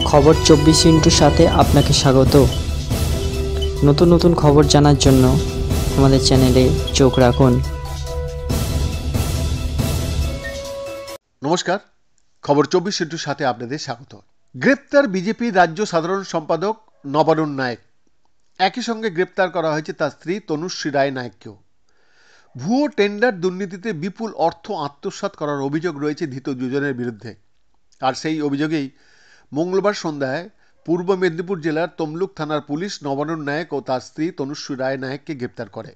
খবর 24 সাথে আপনাকে স্বাগত। নতুন নতুন খবর জানার জন্য আমাদের চ্যানেলে চোখ রাখুন। নমস্কার, খবর 24 সাথে আপনাদের স্বাগত। গ্রেপ্তার বিজেপি রাজ্য সাধারণ সম্পাদক নবারুণ নায়েক। একই সঙ্গে গ্রেপ্তার করা হয়েছে তার স্ত্রী তনুশ্রী রায় নায়েককেও। ভুয়ো টেন্ডার দুর্নীতিতে বিপুল অর্থ আত্মসাৎ করার অভিযোগ রয়েছে ধৃত দুজনের বিরুদ্ধে। আর সেই অভিযোগেই মঙ্গলবার সন্ধ্যায় পূর্ব মেদিনীপুর জেলার তমলুক থানার পুলিশ নবারুণ নায়েক ও তার স্ত্রী তনুশ্রী রায় নায়েককে গ্রেপ্তার করে,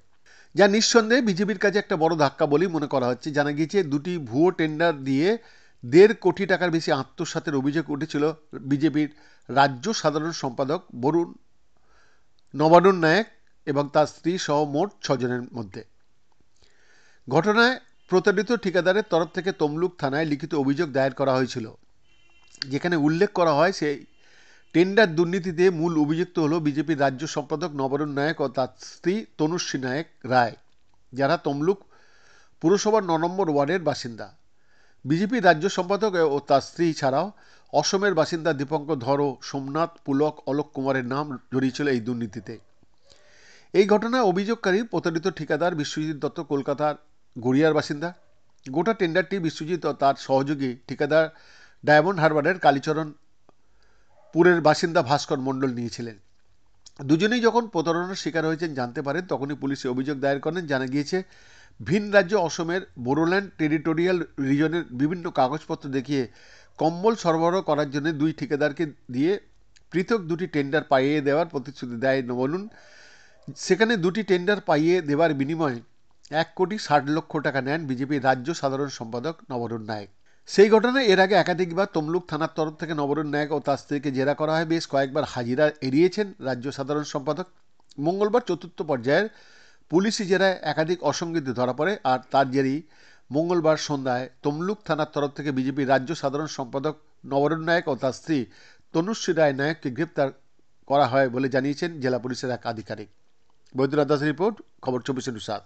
যা নিঃসন্দেহে বিজেপির কাছে একটা বড় ধাক্কা বলেই মনে করা হচ্ছে। জানা গিয়েছে, দুটি ভুয়ো টেন্ডার দিয়ে 1.5 কোটি টাকার বেশি আত্মসাতের অভিযোগ উঠেছিল বিজেপির রাজ্য সাধারণ সম্পাদক নবারুণ নায়েক এবং তার স্ত্রী সহ মোট 6 জনের মধ্যে। ঘটনায় প্রতারিত ঠিকাদারের তরফ থেকে তমলুক থানায় লিখিত অভিযোগ দায়ের করা হয়েছিল, যেখানে উল্লেখ করা হয় সেই টেন্ডার দুর্নীতিতে মূল অভিযুক্ত হল বিজেপির রাজ্য সম্পাদক নবারুণ নায়েক ও তার স্ত্রী তনুশ্রী নায়েক রায়, যারা তমলুক পুরসভার 9 নম্বর ওয়ার্ডের বাসিন্দা। বিজেপির রাজ্য সম্পাদক ও তার স্ত্রী ছাড়াও অসমের বাসিন্দা দীপঙ্কর ধর ও সোমনাথ পুলক অলোক কুমারের নাম জড়িয়েছিল এই দুর্নীতিতে। এই ঘটনায় অভিযোগকারী প্রতারিত ঠিকাদার বিশ্বজিৎ দত্ত কলকাতার গড়িয়ার বাসিন্দা। গোটা টেন্ডারটি বিশ্বজিৎ ও তার সহযোগী ঠিকাদার ডায়মন্ড হারবারের কালীচরণপুরের বাসিন্দা ভাস্কর মণ্ডল নিয়েছিলেন। দুজনেই যখন প্রতারণার শিকার হয়েছেন জানতে পারেন, তখনই পুলিশে অভিযোগ দায়ের করেন। জানা গিয়েছে, ভিন রাজ্য অসমের বোরোল্যান্ড টেরিটোরিয়াল রিজনের বিভিন্ন কাগজপত্র দেখিয়ে কম্বল সরবরাহ করার জন্য দুই ঠিকাদারকে দিয়ে পৃথক দুটি টেন্ডার পাইয়ে দেওয়ার প্রতিশ্রুতি দেয় নবারুণ। সেখানে দুটি টেন্ডার পাইয়ে দেওয়ার বিনিময়ে 1,60,00,000 টাকা নেন বিজেপির রাজ্য সাধারণ সম্পাদক নবারুণ নায়েক। সেই ঘটনায় এর আগে একাধিকবার তমলুক থানার তরফ থেকে নবারুণ নায়েক ও তার স্ত্রীকে জেরা করা হয়। বেশ কয়েকবার হাজিরা এড়িয়েছেন রাজ্য সাধারণ সম্পাদক। মঙ্গলবার 4র্থ পর্যায়ের পুলিশি জেরায় একাধিক অসঙ্গতি ধরা পড়ে, আর তার জেরেই মঙ্গলবার সন্ধ্যায় তমলুক থানার তরফ থেকে বিজেপির রাজ্য সাধারণ সম্পাদক নবারুণ নায়েক ও তার স্ত্রী তনুশ্রী রায় নায়েককে গ্রেপ্তার করা হয় বলে জানিয়েছেন জেলা পুলিশের এক আধিকারিক। বৈদ্যনাথ দাসের রিপোর্ট, খবর 24 সাত।